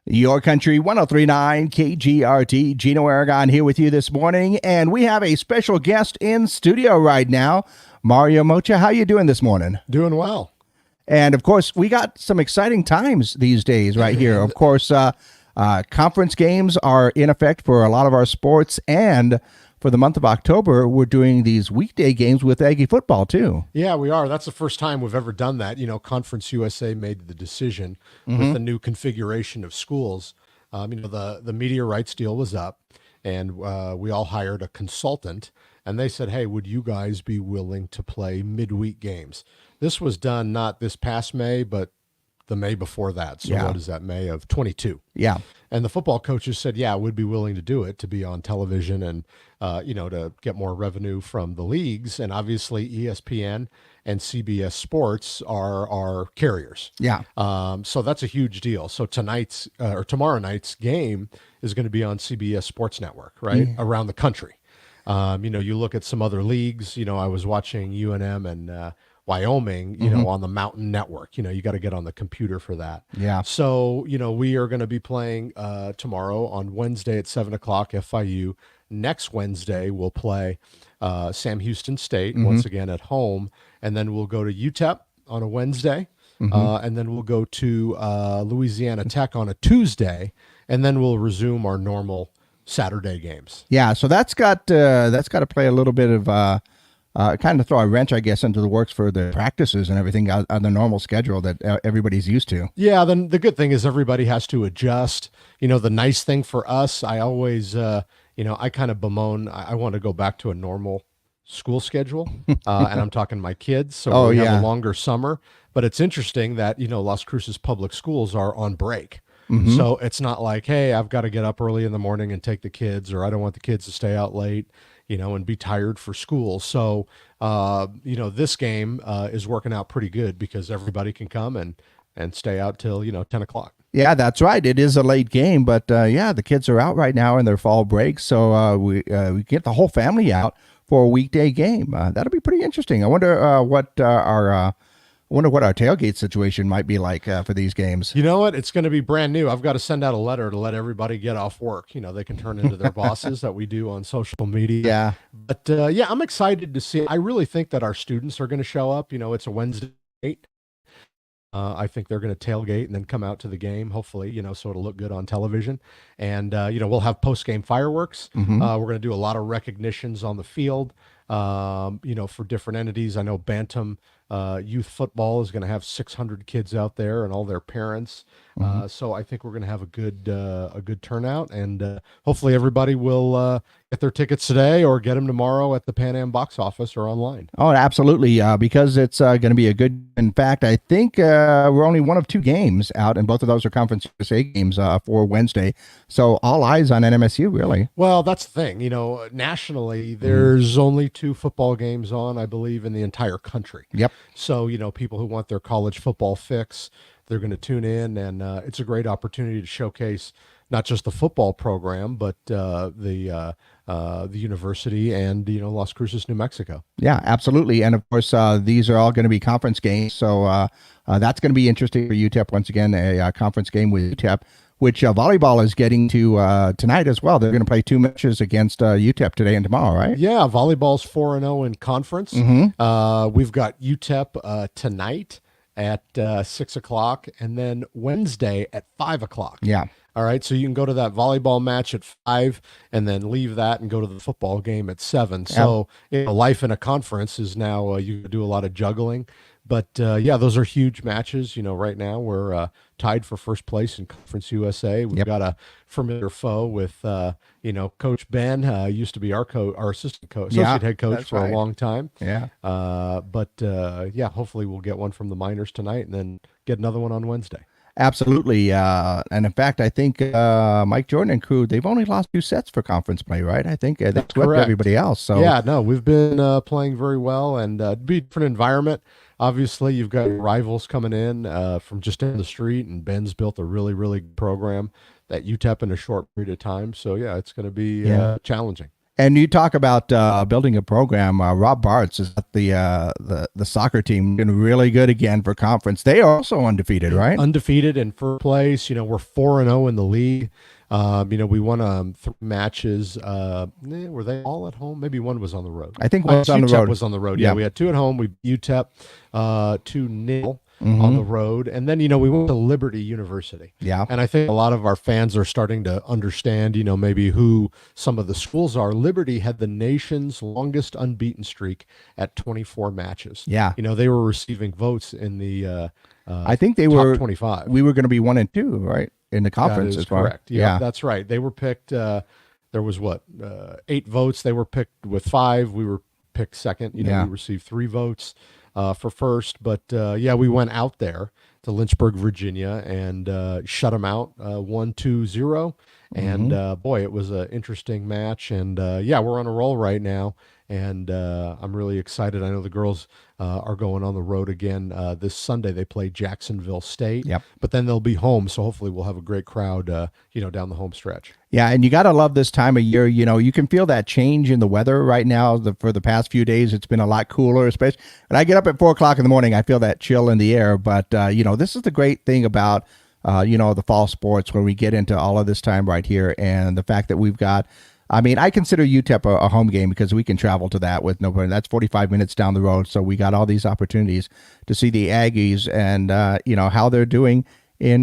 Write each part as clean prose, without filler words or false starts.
Your Country 1039 KGRT. Gino Aragon here with you this morning, and we have a special guest in studio right now, Mario Mochia. How you doing this morning? Doing well. And of course, we got some exciting times these days right here. Of course, conference games are in effect for a lot of our sports, and for the month of October, we're doing these weekday games with Aggie football too. Yeah, we are. That's the first time we've ever done that. You know, Conference USA made the decision with the new configuration of schools. The media rights deal was up, and we all hired a consultant, and they said, hey, would you guys be willing to play midweek games? This was done not this past May, but the May before that. So what is that, May of 22? Yeah. And the football coaches said, yeah, we'd be willing to do it, to be on television and, to get more revenue from the leagues. And obviously ESPN and CBS Sports are carriers. Yeah. So that's a huge deal. So tomorrow night's game is going to be on CBS Sports Network, right? Around the country. You look at some other leagues, I was watching UNM and Wyoming, on the Mountain Network. You got to get on the computer for that. Yeah. So, we are going to be playing tomorrow on Wednesday at 7 o'clock, FIU. Next Wednesday, we'll play Sam Houston State, once again at home. And then we'll go to UTEP on a Wednesday. And then we'll go to Louisiana Tech on a Tuesday. And then we'll resume our normal Saturday games. Yeah, so that's got to play a little bit of kind of throw a wrench, I guess, into the works for the practices and everything on the normal schedule that everybody's used to. Yeah, then the good thing is everybody has to adjust. The nice thing for us, I always, I kind of bemoan, I want to go back to a normal school schedule, and I'm talking my kids, so we have a longer summer. But it's interesting that, Las Cruces public schools are on break. So it's not like, hey, I've got to get up early in the morning and take the kids, or I don't want the kids to stay out late, and be tired for school. So, this game is working out pretty good because everybody can come and stay out till, 10 o'clock. Yeah, that's right. It is a late game, but the kids are out right now in their fall break. So we get the whole family out for a weekday game. That'll be pretty interesting. I wonder what our tailgate situation might be like for these games. You know what? It's going to be brand new. I've got to send out a letter to let everybody get off work. They can turn into their bosses that we do on social media. Yeah. But I'm excited to see. I really think that our students are going to show up. It's a Wednesday night. I think they're going to tailgate and then come out to the game, hopefully, so it'll look good on television. And, we'll have post-game fireworks. We're going to do a lot of recognitions on the field, for different entities. I know Bantam youth football is going to have 600 kids out there and all their parents. So I think we're going to have a good turnout, and hopefully everybody will get their tickets today or get them tomorrow at the Pan Am box office or online. Oh, absolutely, because it's going to be a good. In fact, I think we're only one of two games out, and both of those are Conference USA games for Wednesday. So all eyes on NMSU, really. Well, that's the thing. Nationally, there's only two football games on, I believe, in the entire country. Yep. So, people who want their college football fix, they're going to tune in, and it's a great opportunity to showcase not just the football program, but the university and, Las Cruces, New Mexico. Yeah, absolutely. And of course, these are all going to be conference games. So that's going to be interesting for UTEP. Once again, a conference game with UTEP, which volleyball is getting to tonight as well. They're going to play two matches against UTEP today and tomorrow, right? Yeah, volleyball's 4-0 in conference. We've got UTEP tonight at 6 o'clock, and then Wednesday at 5 o'clock. Yeah. All right, so you can go to that volleyball match at 5 and then leave that and go to the football game at 7. So life in a conference is now you do a lot of juggling. But, those are huge matches. Right now we're tied for first place in Conference USA. We've got a familiar foe with, Coach Ben, used to be our assistant head coach for a long time. Yeah. Hopefully we'll get one from the minors tonight and then get another one on Wednesday. Absolutely. And in fact, I think Mike Jordan and crew, they've only lost 2 sets for conference play, right? I think they swept everybody else. So we've been playing very well, and it'd be a different environment. Obviously, you've got rivals coming in from just down the street, and Ben's built a really, really good program at UTEP in a short period of time. So, it's going to be challenging. And you talk about building a program. Rob Bartz is at the soccer team, been really good again for conference. They are also undefeated, right? Undefeated in first place. We're 4-0 in the league. We won 3 matches. Were they all at home? Maybe one was on the road. I think one was on the UTEP road. was on the road. Yeah. We had 2 at home. We beat UTEP 2-0 on the road. And then, we went to Liberty University. Yeah. And I think a lot of our fans are starting to understand, maybe who some of the schools are. Liberty had the nation's longest unbeaten streak at 24 matches. Yeah. They were receiving votes in the I think they top were 25. We were going to be 1 and 2, right, in the conference. That is as far. correct. Yeah, that's right. They were picked. There was 8 votes. They were picked with 5. We were picked second. We received 3 votes for first. But we went out there to Lynchburg, Virginia, and shut them out 1-2-0. And boy, it was an interesting match. And we're on a roll right now. And I'm really excited. I know the girls are going on the road again this Sunday. They play Jacksonville State. Yep. But then they'll be home, so hopefully we'll have a great crowd, down the home stretch. Yeah, and you got to love this time of year. You can feel that change in the weather right now. For the past few days, it's been a lot cooler, especially when I get up at 4 o'clock in the morning. I feel that chill in the air. But this is the great thing about the fall sports when we get into all of this time right here, and the fact that we've got. I mean, I consider UTEP a home game because we can travel to that with no problem. That's 45 minutes down the road. So we got all these opportunities to see the Aggies and, how they're doing in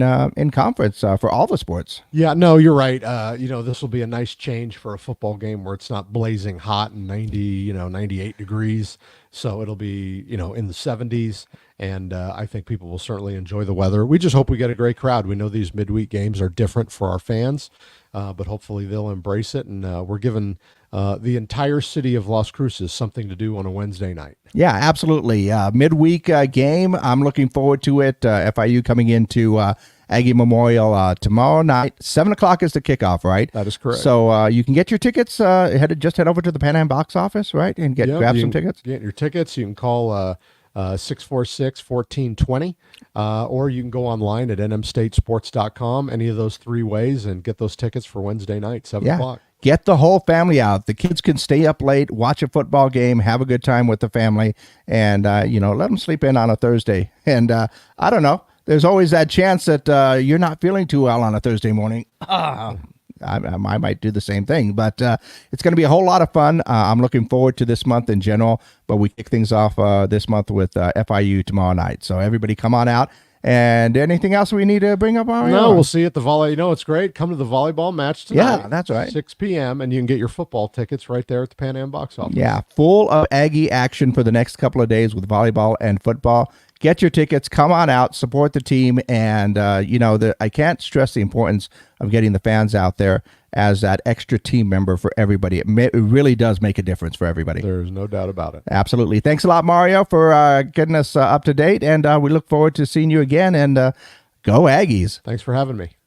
conference for all the sports. Yeah, no, you're right. This will be a nice change for a football game where it's not blazing hot and 98 degrees. So it'll be, in the 70s. And I think people will certainly enjoy the weather. We just hope we get a great crowd. We know these midweek games are different for our fans, but hopefully they'll embrace it. And we're giving the entire city of Las Cruces something to do on a Wednesday night. Yeah, absolutely. Midweek game. I'm looking forward to it. FIU coming into Aggie Memorial tomorrow night. 7 o'clock is the kickoff, right? That is correct. So you can get your tickets. Just head over to the Pan Am box office, right, and grab some tickets. Get your tickets. You can call 646-1420, or you can go online at nmstatesports.com, any of those 3 ways, and get those tickets for Wednesday night, 7 o'clock. Get the whole family out. The kids can stay up late, watch a football game, have a good time with the family, and, let them sleep in on a Thursday. And I don't know. There's always that chance that you're not feeling too well on a Thursday morning. I might do the same thing, but it's going to be a whole lot of fun. I'm looking forward to this month in general, but we kick things off this month with FIU tomorrow night. So everybody come on out. And anything else we need to bring up? No, we'll see you at the volley. It's great. Come to the volleyball match tonight. Yeah, that's right. 6 p.m., and you can get your football tickets right there at the Pan Am box office. Yeah, full of Aggie action for the next couple of days with volleyball and football. Get your tickets, come on out, support the team, and I can't stress the importance of getting the fans out there as that extra team member for everybody. It really does make a difference for everybody. There's no doubt about it. Absolutely. Thanks a lot, Mario, for getting us up to date, and we look forward to seeing you again, and go Aggies. Thanks for having me.